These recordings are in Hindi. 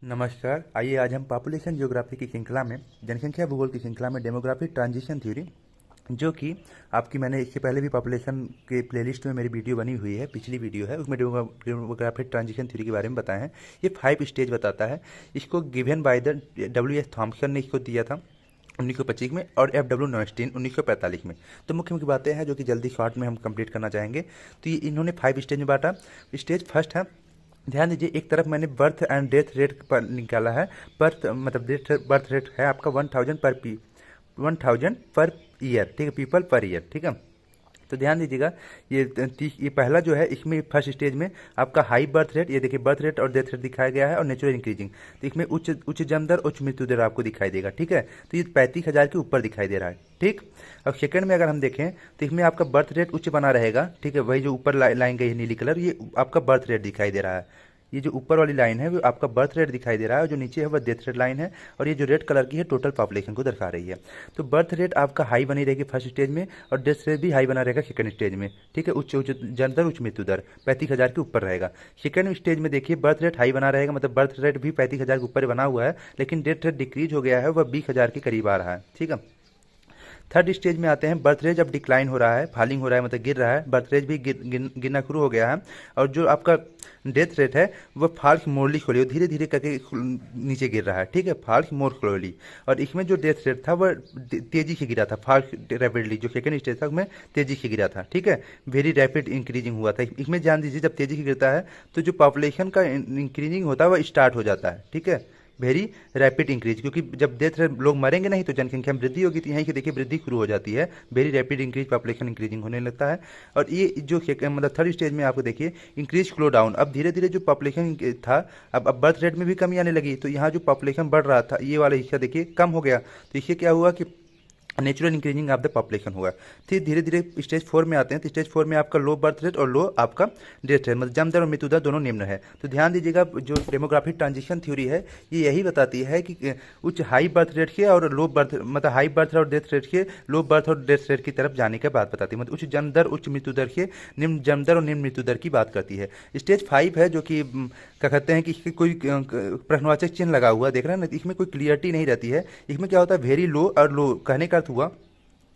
नमस्कार। आइए आज हम पॉपुलेशन ज्योग्राफी की श्रृंखला में जनसंख्या भूगोल की श्रृंखला में डेमोग्राफिक ट्रांजिशन थ्योरी, जो कि आपकी मैंने इससे पहले भी पॉपुलेशन के प्लेलिस्ट में मेरी वीडियो बनी हुई है, पिछली वीडियो है, उसमें डेमोग्राफिक ट्रांजिशन थ्योरी के बारे में बताया है। ये 5 स्टेज बताता है। इसको given by the W.S. Thompson ने इसको दिया था 1925 में और F.W. नॉइस्टीन 1945 में। तो मुख्य मुख्य बातें हैं जो कि जल्दी शॉर्ट में हम कंप्लीट करना चाहेंगे। तो ये इन्होंने 5 स्टेज में बांटा। स्टेज फर्स्ट है, ध्यान दीजिए, एक तरफ मैंने बर्थ एंड डेथ रेट पर निकाला है। बर्थ मतलब बर्थ रेट है आपका 1000 पर ईयर, ठीक है, पीपल पर ईयर, ठीक है। तो ध्यान दीजिएगा, ये पहला जो है, इसमें फर्स्ट स्टेज में आपका हाई बर्थ रेट, ये देखिए बर्थ रेट और डेथ रेट दिखाया गया है, और नेचुरल इंक्रीजिंग। तो इसमें उच्च जन्म दर, उच्च मृत्यु दर आपको दिखाई देगा, ठीक है। तो ये 35,000 के ऊपर दिखाई दे रहा है, ठीक। अब सेकंड में अगर हम देखें तो इसमें आपका बर्थ रेट उच्च बना रहेगा, ठीक है। वही जो ऊपर लाइन गई है नीली कलर, ये आपका बर्थ रेट दिखाई दे रहा है। ये जो ऊपर वाली लाइन है वो आपका बर्थ रेट दिखाई दे रहा है, और जो नीचे है वह डेथ रेट लाइन है, और ये जो रेड कलर की है टोटल पॉपुलेशन को दर्शा रही है। तो बर्थ रेट आपका हाई बनी रहेगी फर्स्ट स्टेज में, और डेथ रेट भी हाई बना रहेगा सेकंड स्टेज में, ठीक है। उच्च जन्म दर, उच्च मृत्यु दर 35,000 के ऊपर रहेगा। सेकंड स्टेज में देखिए बर्थ रेट हाई बना रहेगा, मतलब बर्थ रेट भी 35,000 के ऊपर बना हुआ है, लेकिन डेथ रेट डिक्रीज हो गया है, वह 20,000 के करीब आ रहा है, ठीक है। थर्ड स्टेज में आते हैं, बर्थ रेट अब डिक्लाइन हो रहा है, फॉलिंग हो रहा है, मतलब गिर रहा है, बर्थ रेट भी गिरना शुरू हो गया है, और जो आपका डेथ रेट है वह फाल्स मोरली स्लोली, धीरे धीरे करके नीचे गिर रहा है, ठीक है, फाल्स मोर स्लोली। और इसमें जो डेथ रेट था वह तेजी से गिरा था, फाल्स रैपिडली, जो सेकंड स्टेज था उसमें तेजी से गिरा था, ठीक है, वेरी रैपिड इंक्रीजिंग हुआ था। इसमें ध्यान दीजिए, जब तेजी से गिरता है तो जो पॉपुलेशन का इंक्रीजिंग होता है वह स्टार्ट हो जाता है, ठीक है, वेरी रैपिड इंक्रीज, क्योंकि जब डेथ लोग मरेंगे नहीं तो जनसंख्या में वृद्धि होगी, तो यहीं से देखिए वृद्धि शुरू हो जाती है, very rapid increase, population increasing होने लगता है। और ये जो मतलब थर्ड स्टेज में आपको देखिए इंक्रीज स्लो डाउन, अब धीरे धीरे जो पॉपुलेशन था, अब बर्थ रेट में भी कमी आने लगी, तो यहाँ जो पॉपुलेशन बढ़ रहा था ये वाला हिस्सा देखिए कम हो गया, तो इससे क्या हुआ कि natural increasing of the population हुआ। फिर धीरे धीरे स्टेज 4 में आते हैं, तो स्टेज 4 में आपका लो बर्थ रेट और लो आपका डेथ रेट, मतलब जन्म दर और मृत्यु दर दोनों निम्न है। तो ध्यान दीजिएगा, जो डेमोग्राफिक ट्रांजिशन थ्योरी है ये यही बताती है कि उच्च हाई बर्थ रेट के और लो बर्थ, मतलब हाई बर्थ और डेथ रेट के लो बर्थ और डेथ रेट की तरफ जाने की बात बताती है, मतलब उच्च जन्म दर, उच्च मृत्यु दर के निम्न जन्म दर और निम्न मृत्यु दर की बात करती है। स्टेज 5 है, जो कि क्या कहते हैं कि इसके कोई प्रश्नवाचक चिन्ह लगा हुआ देख रहे हैं ना, इसमें कोई क्लियरिटी नहीं रहती है। इसमें क्या होता है, वेरी लो और लो, कहने का अर्थ हुआ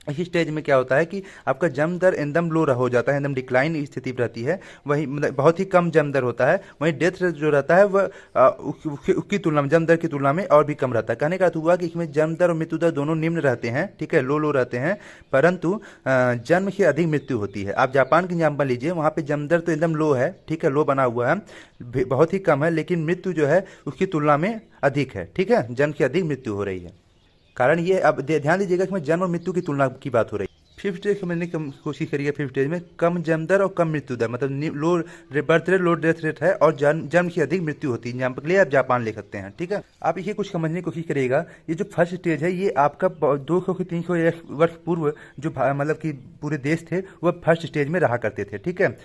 इस स्टेज में क्या होता है कि आपका जन्म दर एकदम लो हो जाता है, एकदम डिक्लाइन स्थिति रहती है, वही मतलब बहुत ही कम जन्म दर होता है। वहीं डेथ रेट जो रहता है वह उसकी तुलना में, जन्म दर की तुलना में और भी कम रहता है। कहने का अर्थ हुआ कि इसमें जन्म दर और मृत्यु दर दोनों निम्न रहते हैं, ठीक है, लो रहते हैं, परंतु जन्म से अधिक मृत्यु होती है। आप जापान की एग्जाम्पल लीजिए, वहाँ पे जन्म दर तो एकदम लो है, ठीक है, लो बना हुआ है, बहुत ही कम है, लेकिन मृत्यु जो है उसकी तुलना में अधिक है, ठीक है, जन्म से अधिक मृत्यु हो रही है। कारण ये, अब ध्यान दीजिएगा, इसमें जन्म और मृत्यु की तुलना की बात हो रही है। फिफ्थ स्टेज समझने की कोशिश करिए। फिफ्थ स्टेज में कम जन्म दर और कम मृत्यु दर, मतलब लो बर्थ रेट, लो डेथ रेट है, और जन्म की अधिक मृत्यु होती है। एग्जाम्पल के लिए आप जापान ले सकते हैं, ठीक है। आप इसे कुछ समझने की कोशिश करिएगा। ये जो फर्स्ट स्टेज है ये आपका 200 से 300 वर्ष पूर्व जो मतलब कि पूरे देश थे वह फर्स्ट स्टेज में रहा करते थे, ठीक है।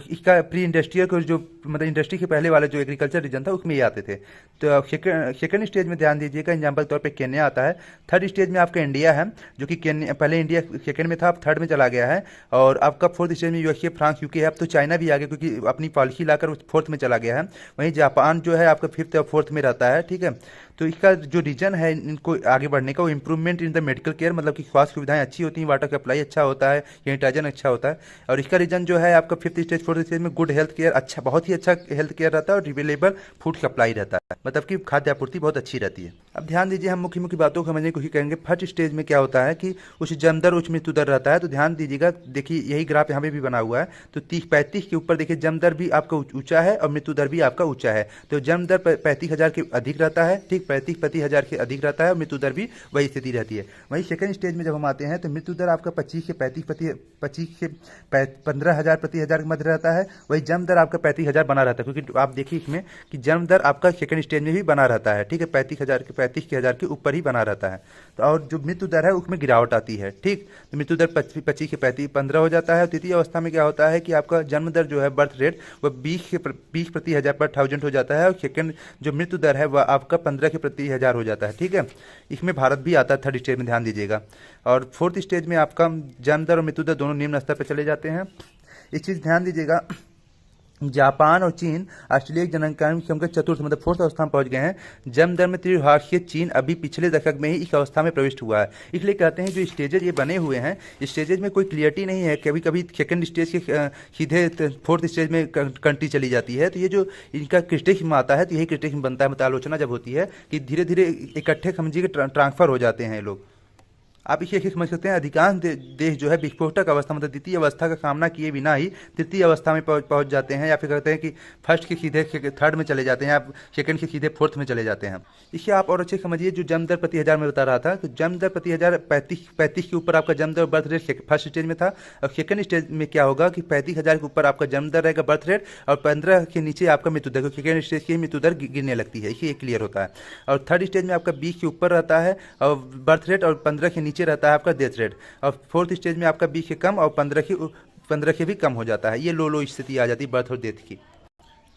इसका प्री इंडस्ट्रियल को जो मतलब इंडस्ट्री के पहले वाला जो एग्रीकल्चर रीजन था उसमें ये आते थे। तो सेकंड स्टेज में ध्यान दीजिएगा, एग्जाम्पल के तौर पर केन्या आता है। थर्ड स्टेज में आपका इंडिया है, जो कि केन्या पहले इंडिया सेकंड में था, अब थर्ड में चला गया है। और आपका फोर्थ स्टेज में यूएसए, फ्रांस, यूके है, अब तो चाइना भी आ गया, क्योंकि अपनी पॉलिसी लाकर फोर्थ में चला गया है। वहीं जापान जो है आपका फिफ्थ और फोर्थ में रहता है, ठीक है। तो इसका जो रीजन है इनको आगे बढ़ने का, वो improvement in the medical care, मतलब कि स्वास्थ्य सुविधाएं अच्छी होती हैं, वाटर सप्लाई अच्छा होता है, सैनिटाइजन अच्छा होता है। और इसका रीजन जो है आपका फिफ्थ स्टेज, फोर्थ स्टेज में गुड हेल्थ केयर, अच्छा, बहुत ही अच्छा हेल्थ केयर रहता है, और अवेलेबल फूड सप्लाई रहता है, मतलब कि खाद्य आपूर्ति बहुत अच्छी रहती है। अब ध्यान दीजिए, हम मुख्य मुख्य बातों को समझने की कोशिश करेंगे। फर्स्ट स्टेज में क्या होता है कि उच्च जन्म दर, उच्च मृत्यु दर रहता है। तो ध्यान दीजिएगा, देखिए यही ग्राफ यहाँ पे भी बना हुआ है। तो 30-35 के ऊपर देखिए जन्म दर भी आपका ऊंचा है और मृत्यु दर भी आपका ऊंचा है। तो जन्म दर 35,000 के अधिक रहता है, ठीक, 35,000 के अधिक रहता है, और मृत्यु दर भी वही स्थिति रहती है। वहीं सेकंड स्टेज में जब हम आते हैं तो मृत्यु दर आपका 25 से 15,000 प्रति हजार के मध्य रहता है। वही जन्म दर आपका 35,000 बना रहता है, क्योंकि आप देखिए इसमें कि जन्म दर आपका सेकंड स्टेज में भी बना रहता है, ठीक है, 35,000 के ऊपर ही बना रहता है। तो और जो मृत्यु दर है उसमें गिरावट आती है, ठीक। तो मृत्यु दर 25 से 15 हो जाता है। और तृतीय अवस्था में क्या होता है कि आपका जन्म दर जो है, बर्थ रेट, वह 20 प्रति हजार पर 1000 हो जाता है, और सेकंड जो मृत्यु दर है वह आपका 15 के प्रति हजार हो जाता है, ठीक है। इसमें भारत भी आता है थर्ड स्टेज में, ध्यान दीजिएगा। और फोर्थ स्टेज में आपका जन्म दर और मृत्यु दर दोनों निम्न स्तर पर चले जाते हैं। एक चीज़ ध्यान दीजिएगा, जापान और चीन ऑस्ट्रेलिया की जनसंख्या में क्रम के चतुर्थ मतलब फोर्थ अवस्था में पहुंच गए हैं। जन्म दर में तीव्र चीन अभी पिछले दशक में ही इस अवस्था में प्रविष्ट हुआ है। इसलिए कहते हैं जो स्टेजेज ये बने हुए हैं, स्टेजेज में कोई क्लियरिटी नहीं है। कभी कभी सेकंड स्टेज के सीधे फोर्थ स्टेज में कंट्री चली जाती है। तो ये जो इनका क्रिटिक्स आता है, तो यही क्रिटिक्स बनता है, मतलब आलोचना जब होती है कि धीरे धीरे इकट्ठे समझिए ट्रांसफर हो जाते हैं ये लोग। आप इसे ऐसे समझ सकते हैं, अधिकांश देश जो है विस्फोटक अवस्था मतलब द्वितीय अवस्था का सामना किए बिना ही तृतीय अवस्था में पहुंच जाते हैं, या फिर कहते हैं कि फर्स्ट के सीधे थर्ड में चले जाते हैं, या सेकंड के सीधे फोर्थ में चले जाते हैं। इसे आप और अच्छे समझिए, जो जन्म दर प्रति हजार में बता रहा था, तो जन्म दर प्रति हजार 35 के ऊपर आपका जन्म दर बर्थ रेट फर्स्ट स्टेज में था। और सेकंड स्टेज में क्या होगा कि 35,000 के ऊपर आपका जन्म दर रहेगा बर्थ रेट, और 15 के नीचे आपका मृत्यु दर, सेकंड स्टेज की मृत्यु दर गिरने लगती है, इसे क्लियर होता है। और थर्ड स्टेज में आपका 20 के ऊपर रहता है और बर्थ रेट, और 15 के नीचे रहता है आपका डेथ रेट। और फोर्थ स्टेज में आपका 20 के कम और 15 के भी कम हो जाता है। ये लो स्थिति आ जाती है बर्थ और डेथ की।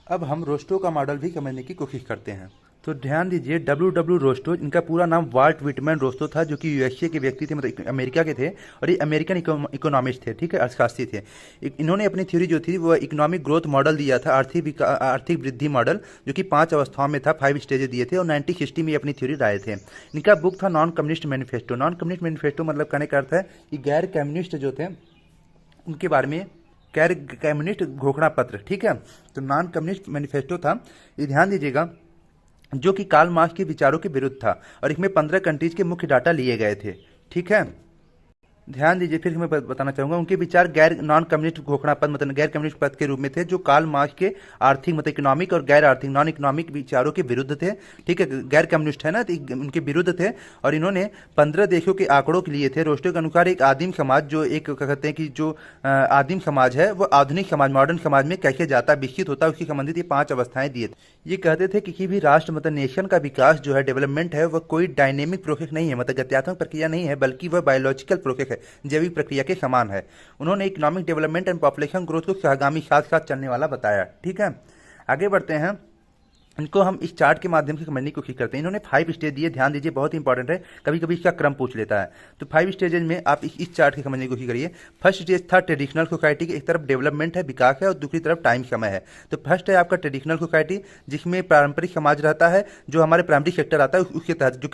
अब हम रोस्टो का मॉडल भी समझने की कोशिश करते हैं। तो ध्यान दीजिए, डब्ल्यू रोस्टो, इनका पूरा नाम वाल्ट विटमैन रोस्टो था, जो कि यूएसए के व्यक्ति थे, मतलब अमेरिका के थे, और ये अमेरिकन इकोनॉमिस्ट थे, ठीक है, अर्थशास्त्री थे। इन्होंने अपनी थ्योरी जो थी वो इकोनॉमिक ग्रोथ मॉडल दिया था, आर्थिक वृद्धि मॉडल, जो कि 5 अवस्थाओं में था, 5 स्टेजेस दिए थे, और 1960 में अपनी थ्योरी लाए थे। इनका बुक था non communist manifesto. Non communist manifesto मतलब कहने का अर्थ है कि गैर कम्युनिस्ट जो थे उनके बारे में, गैर कम्युनिस्ट घोषणा पत्र, ठीक है। तो नॉन कम्युनिस्ट मैनिफेस्टो था, ये ध्यान दीजिएगा, जो कि कार्ल मार्क्स के विचारों के विरुद्ध था, और इसमें 15 कंट्रीज के मुख्य डाटा लिए गए थे, ठीक है। ध्यान दीजिए, फिर मैं बताना चाहूंगा, उनके विचार गैर नॉन कम्युनिस्ट घोषणा पद मतलब गैर कम्युनिस्ट पद के रूप में थे, जो कार्ल मार्क्स के आर्थिक मतलब इकोनॉमिक और गैर आर्थिक नॉन इकोनॉमिक विचारों के विरुद्ध थे, ठीक है। गैर कम्युनिस्ट है ना, तो उनके विरुद्ध थे। और इन्होंने 15 देशों के आंकड़ों के लिए थे। रोस्टो के अनुसार एक आदिम समाज, जो एक कहते हैं कि जो आदिम समाज है, वो आधुनिक समाज मॉडर्न समाज में कैसे जाता विकसित होता है, उसकी संबंधित ये 5 अवस्थाएं दिए थे। ये कहते थे कि किसी भी राष्ट्र मतलब नेशन का विकास जो है, डेवलपमेंट है, वह कोई डायनेमिक प्रोसेस नहीं है, मतलब गत्यात्मक प्रक्रिया नहीं है, बल्कि वह बायोलॉजिकल प्रोसेस है, जैविक प्रक्रिया के समान है। उन्होंने economic development and population growth को सहगामी साथ साथ चलने वाला बताया, ठीक है। आगे बढ़ते हैं, इनको हम इस चार्ट के माध्यम से समझने की कोशिश करते हैं। इन्होंने 5 स्टेज दिए, ध्यान दीजिए, बहुत इंपॉर्टेंट है, कभी कभी इसका क्रम पूछ लेता है। तो 5 स्टेजेज में आप इस चार्ट की समझने की कोशिश करिए। फर्स्ट स्टेज था ट्रेडिशनल सोसाइटी की, एक तरफ डेवलपमेंट है, विकास है, और दूसरी तरफ टाइम समय है। तो फर्स्ट है आपका ट्रेडिशनल सोसाइटी, जिसमें पारंपरिक समाज रहता है, जो हमारे प्राइमरी सेक्टर आता है उसके तहत जो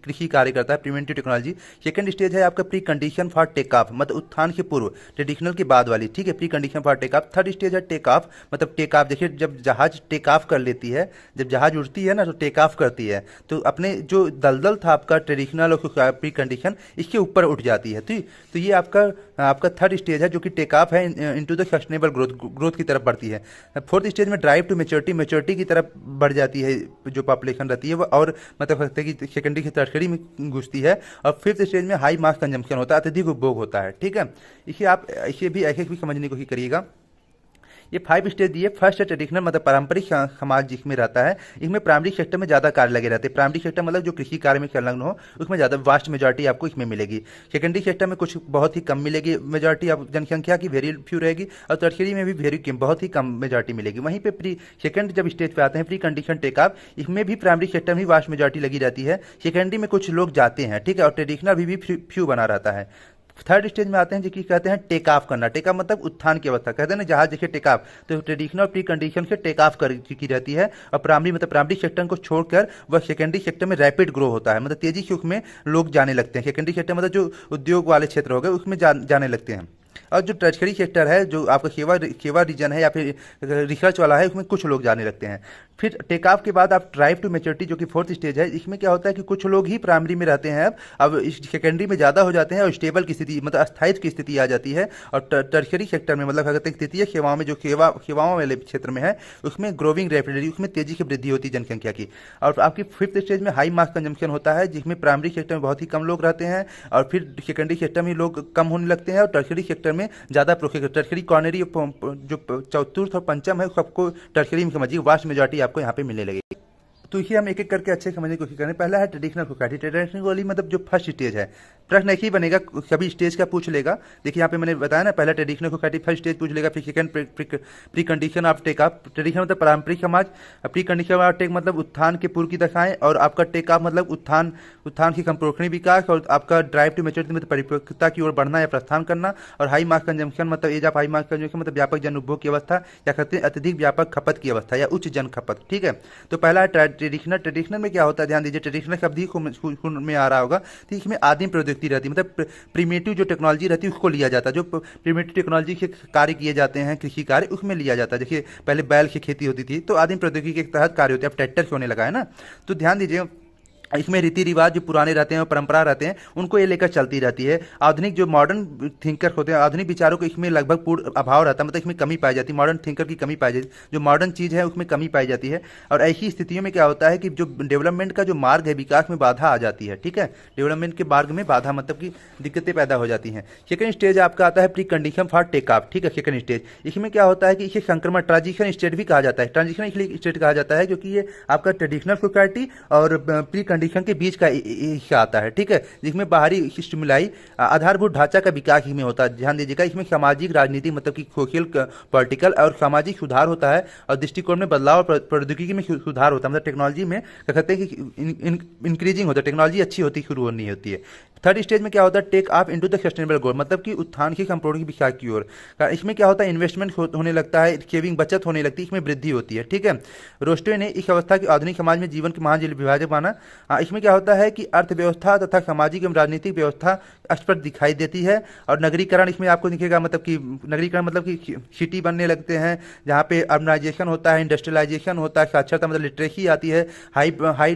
कृषि कार्य करता है, प्रिवेंटिव टेक्नोलॉजी। सेकंड स्टेज है आपका pre condition for take off, मतलब उत्थान के पूर्व, ट्रेडिशनल के बाद वाली, ठीक है, pre condition for take off. Third stage है टेक ऑफ, मतलब टेक ऑफ, देखिए जब जहाज टेक ऑफ कर लेती है, जब जहाज उड़ती है ना, तो टेक ऑफ करती है, तो अपने जो दलदल था आपका ट्रेडिशनल और प्री कंडीशन, इसके ऊपर उठ जाती है। तो ये आपका थर्ड स्टेज है, जो कि टेक ऑफ है, इनटू द सस्टेनेबल ग्रोथ की तरफ बढ़ती है। फोर्थ स्टेज में ड्राइव टू मेच्योरिटी की तरफ बढ़ जाती है, जो पॉपुलेशन रहती है वो, और मतलब कहते हैं कि सेकेंडरी की टर्शरी में घुसती है। और फिफ्थ स्टेज में हाई मास कंजम्पशन होता है, अत्यधिक उपभोग होता है, ठीक है। इसे भी ऐसे भी समझने की कोशिश करिएगा। ये 5 स्टेज दिए। फर्स्ट है ट्रेडिशनल, मतलब पारंपरिक समाज जिसमें रहता है, इसमें प्राइमरी सेक्टर में ज़्यादा कार्य लगे रहते हैं। प्राइमरी सेक्टर मतलब जो कृषि कार्य में संलग्न हो, उसमें ज़्यादा वास्ट मेजॉरिटी आपको इसमें मिलेगी। सेकेंडरी सेक्टर में कुछ बहुत ही कम मिलेगी मेजॉरिटी, आप जनसंख्या की वेरी फ्यू रहेगी। और टर्शरी में भी बहुत ही कम मेजॉरिटी मिलेगी। वहीं पे प्री सेकंड जब स्टेज पे आते हैं, प्री कंडीशन टेक ऑफ, इसमें भी प्राइमरी सेक्टर में वास्ट मेजॉरिटी लगी रहती है। सेकेंडरी में कुछ लोग जाते हैं, ठीक है, और ट्रेडिशनल भी फ्यू बना रहता है। थर्ड स्टेज में आते हैं, जो कि कहते हैं टेक ऑफ करना। टेक ऑफ मतलब उत्थान की अवस्था, कहते हैं ना जहाज देखिए टेक ऑफ, तो ट्रेडिशनल प्री कंडीशन से टेक ऑफ की रहती है। और प्राइमरी मतलब प्राइमरी सेक्टर को छोड़कर वह सेकेंडरी सेक्टर में रैपिड ग्रो होता है, मतलब तेजी से उसमें लोग जाने लगते हैं। सेकेंडरी सेक्टर मतलब जो उद्योग वाले क्षेत्र हो गए उसमें जाने लगते हैं। और जो टर्शरी सेक्टर है, जो आपका सेवा रीजन है या फिर रिसर्च वाला है, उसमें कुछ लोग जाने लगते हैं। फिर टेक ऑफ के बाद आप ड्राइव टू मेच्योरिटी, जो कि फोर्थ स्टेज है, इसमें क्या होता है कि कुछ लोग ही प्राइमरी में रहते हैं, अब सेकेंडरी में ज़्यादा हो जाते हैं, और स्टेबल की स्थिति मतलब अस्थायित्व की स्थिति आ जाती है। और टर्शरी सेक्टर में मतलब कहते हैं तृतीय सेवाओं में, जो सेवाओं वाले क्षेत्र में है, उसमें ग्रोविंग रैपिडली, उसमें तेजी की वृद्धि होती है जनसंख्या की। और आपकी फिफ्थ स्टेज में हाई मास कंजम्पशन होता है, जिसमें प्राइमरी सेक्टर में बहुत ही कम लोग रहते हैं, और फिर सेकेंडरी सेक्टर में लोग कम होने लगते हैं, और टर्शरी सेक्टर में ज़्यादा प्रोसेस। टर्शरी कॉर्नरी जो चतुर्थ और पंचम है, सबको टर्शरी में समझिए वास्ट मेजॉरिटी आपको यहाँ पे मिलने लगेगी। तो इसे हम एक एक करके अच्छे समझने की कोशिश करें। पहला है ट्रेडिशनल सोसाइटी। ट्रेडिशनल वाली मतलब जो फर्स्ट स्टेज है, प्रश्न एक ही बनेगा, सभी स्टेज का पूछ लेगा। देखिए यहाँ पे मैंने बताया ना, पहला ट्रेडिशनल सोसाइटी फर्स्ट स्टेज पूछ लेगा, फिर second pre condition of take off. Traditional मतलब पारंपरिक समाज, प्री कंडीशन ऑफ टेक मतलब उत्थान के पूर्व की दशाएं, और आपका टेक ऑफ मतलब उत्थान की संप्रोक्षणी विकास, और आपका ड्राइव टू मेच्योरिटी मतलब परिपक्वता की ओर बढ़ना या प्रस्थान करना, और हाई मास कंजम्पशन मतलब age of high mass consumption मतलब व्यापक जन उपभोग की अवस्था, या कहते हैं अत्यधिक व्यापक खपत की अवस्था या उच्च जन खपत। ठीक है, तो पहला है ट्रेडिशनल। ट्रेडिशनल में क्या होता है, ध्यान दीजिए, ट्रेडिशनल शब्द ही में आ रहा होगा, तो इसमें आदिम प्रौद्योगिकी रहती है, मतलब प्रीमेटिव जो टेक्नोलॉजी रहती है उसको लिया जाता है। जो प्रीमेटिव टेक्नोलॉजी के कार्य किए जाते हैं, कृषि कार्य, उसमें लिया जाता है। देखिए पहले बैल की खेती होती थी, तो आदिम प्रौद्योगिकी के तहत कार्य होते हैं, अब ट्रैक्टर होने लगा है ना। तो ध्यान दीजिए, इसमें रीति रिवाज जो पुराने रहते हैं और परंपरा रहते हैं उनको ये लेकर चलती रहती है। आधुनिक जो मॉडर्न थिंकर होते हैं, आधुनिक विचारों को इसमें लगभग पूर्ण अभाव रहता है, मतलब इसमें कमी पाई जाती है, मॉडर्न थिंकर की कमी पाई जाती है, जो मॉडर्न चीज़ है उसमें कमी पाई जाती है। और ऐसी स्थितियों में क्या होता है कि जो डेवलपमेंट का जो मार्ग है, विकास में बाधा आ जाती है। ठीक है, डेवलपमेंट के मार्ग में बाधा मतलब कि दिक्कतें पैदा हो जाती हैं। सेकंड स्टेज आपका आता है pre condition for take off. ठीक है, सेकंड स्टेज, इसमें क्या होता है कि इसे संक्रमण ट्रांजिशन स्टेट भी कहा जाता है। ट्रांजिशन इसलिए स्टेट कहा जाता है क्योंकि ये आपका ट्रेडिशनल सोसाइटी और प्री कंडीशन के बीच का हिस्सा आता है। ठीक है, जिसमें बाहरी स्टिमुलाई आधारभूत ढांचा का विकास इसमें होता है। ध्यान दीजिएगा, इसमें सामाजिक राजनीति मतलब कि सोशल पॉलिटिकल और सामाजिक सुधार होता है, और दृष्टिकोण में बदलाव और प्रौद्योगिकी में सुधार होता है, मतलब टेक्नोलॉजी में क्या कहते हैं कि इंक्रीजिंग होता है, टेक्नोलॉजी अच्छी होती शुरू होनी होती है। थर्ड स्टेज में क्या होता है, take off into the sustainable growth, मतलब कि उत्थान की संपूर्ण विकास की ओर। इसमें क्या होता है, इन्वेस्टमेंट होने लगता है, सेविंग बचत होने लगती है, इसमें वृद्धि होती है। ठीक है, रोस्टे ने इस अवस्था की आधुनिक समाज में जीवन के महान विभाजक माना। इसमें क्या होता है कि अर्थव्यवस्था तथा सामाजिक एवं राजनीतिक व्यवस्था स्पष्ट दिखाई देती है। और नगरीकरण इसमें आपको दिखेगा, मतलब कि नगरीकरण मतलब कि सिटी बनने लगते हैं, जहाँ पे अर्बनाइजेशन होता है, इंडस्ट्रियलाइजेशन होता है, साक्षरता मतलब लिटरेसी आती है, हाई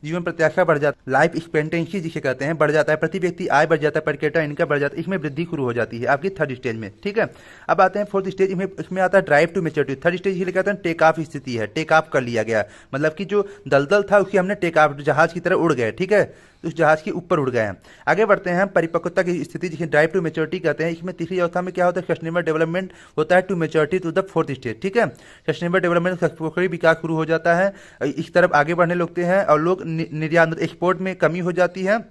जीवन प्रत्याशा बढ़ जाता है, लाइफ एक्सपेक्टेंसी जिसे कहते हैं बढ़ जाता है, प्रति व्यक्ति आय बढ़ जाता है, पर कैपिटा इनकम बढ़ जाता है, इसमें वृद्धि शुरू हो जाती है आपकी थर्ड स्टेज में। ठीक है, अब आते हैं फोर्थ स्टेज, इसमें आता है drive to maturity. Third stage इसलिए कहते हैं टेक ऑफ स्थिति है, टेक ऑफ कर लिया गया, मतलब कि जो दलदल था उसकी हमने टेक ऑफ, जहाज की तरह उड़ गए। ठीक है, उस जहाज के ऊपर उड़ गए हैं। आगे बढ़ते हैं, परिपक्वता की स्थिति जिसे ड्राइव टू मेच्योरिटी कहते हैं। इसमें तीसरी अवस्था में क्या होता है, सस्टेनेबल डेवलपमेंट होता है to maturity to the fourth stage. ठीक है, सस्टेनेबल डेवलपमेंट विकास शुरू हो जाता है, इस तरफ आगे बढ़ने लगते हैं, और लोग निर्यात एक्सपोर्ट में कमी हो जाती है,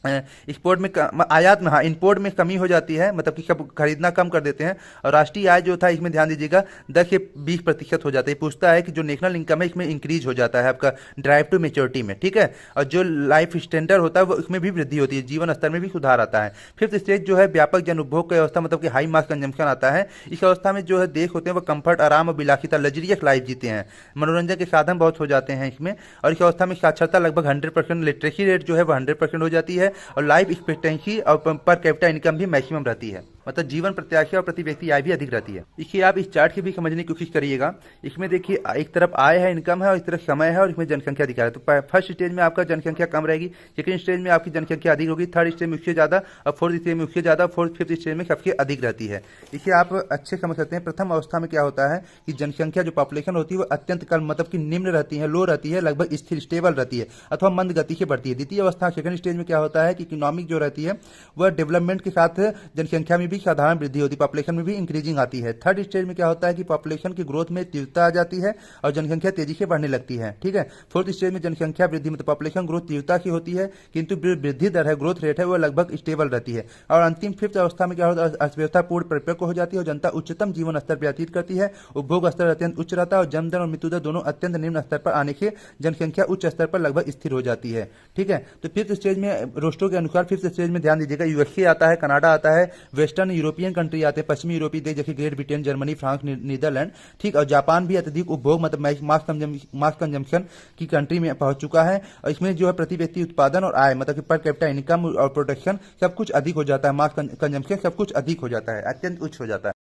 एक्सपोर्ट में आयात में, हाँ इंपोर्ट में कमी हो जाती है, मतलब कि सब खरीदना कम कर देते हैं। और राष्ट्रीय आय जो था इसमें ध्यान दीजिएगा 10 से 20% हो जाता है। पूछता है कि जो नेशनल इनकम है इसमें इंक्रीज हो जाता है आपका ड्राइव टू मेच्योरिटी में। ठीक है, और जो लाइफ स्टैंडर्ड होता है वो इसमें भी वृद्धि होती है, जीवन स्तर में भी सुधार आता है। फिफ्थ स्टेज जो है व्यापक जन उपभोग की अवस्था, मतलब कि हाई मास कंजम्पशन आता है। इस अवस्था में जो है देश होते हैं वो कंफर्ट, आराम और विलासिता, लग्जरियस लाइफ जीते हैं, मनोरंजन के साधन बहुत हो जाते हैं इसमें। और इस अवस्था में साक्षरता लगभग 100%, लिटरेसी रेट जो है वो 100% हो जाती है, और लाइफ एक्सपेक्टेंसी और पर कैपिटा इनकम भी मैक्सिमम रहती है, मतलब जीवन प्रत्याशा और प्रति व्यक्ति आय भी अधिक रहती है। इसलिए आप इस चार्ट की भी समझने की कोशिश करिएगा। इसमें देखिए एक तरफ आय है, इनकम है, और इस तरफ समय है, और इसमें जनसंख्या दिखा है। तो फर्स्ट स्टेज में आपका जनसंख्या कम रहेगी, सेकंड स्टेज में आपकी जनसंख्या अधिक होगी, थर्ड स्टेज में उससे ज़्यादा, और फोर्थ स्टेज में उससे ज़्यादा, फोर्थ फिफ्थ स्टेज में सबसे अधिक रहती है। इसे आप अच्छे समझ सकते हैं। प्रथम अवस्था में क्या होता है कि जनसंख्या जो पॉपुलेशन होती है वो अत्यंत कम, मतलब कि निम्न रहती है, लो रहती है, लगभग स्थिर स्टेबल रहती है, अथवा मंद गति से बढ़ती है। द्वितीय अवस्था सेकंड स्टेज में क्या होता है कि इकोनॉमिक जो रहती है वह डेवलपमेंट के साथ जनसंख्या में भी साधारण वृद्धि होती है, पॉपुलेशन में भी इंक्रीजिंग आती है। थर्ड स्टेज में क्या होता है कि पॉपुलेशन की ग्रोथ में तीव्रता आ जाती है और जनसंख्या तेजी से बढ़ने लगती है। ठीक है, फोर्थ स्टेज में जनसंख्या वृद्धि मतलब पॉपुलेशन ग्रोथ तीव्रता की होती है, किंतु वृद्धि दर है, ग्रोथ रेट है, वो लगभग स्टेबल रहती है। और अंतिम फिफ्थ अवस्था में क्या होता है, अर्थव्यवस्था पूर्ण परिपक्व हो जाती है और जनता उच्चतम जीवन स्तर व्यतीत करती है, उपभोग स्तर अत्यंत उच्च रहता है, और जन्म दर और मृत्यु दर दोनों अत्यंत निम्न स्तर पर आने से जनसंख्या उच्च स्तर पर लगभग स्थिर हो जाती है। ठीक है, तो फिफ्थ स्टेज में रोस्टो के अनुसार फिफ्थ स्टेज में ध्यान दीजिएगा यूएसए आता है, कनाडा आता है, वेस्टर्न यूरोपियन कंट्री आते हैं, पश्चिमी यूरोपीय देश जैसे Great Britain, Germany, France, Netherland. ठीक, और जापान भी अत्यधिक उपभोग मतलब मास कंजम्पशन की कंट्री में पहुंच चुका है। और इसमें जो है प्रति व्यक्ति उत्पादन और आय, मतलब कि पर कैपिटा इनकम और प्रोडक्शन सब कुछ अधिक हो जाता है, मास कंजम्पशन सब कुछ अधिक हो जाता है, अत्यंत उच्च हो जाता है।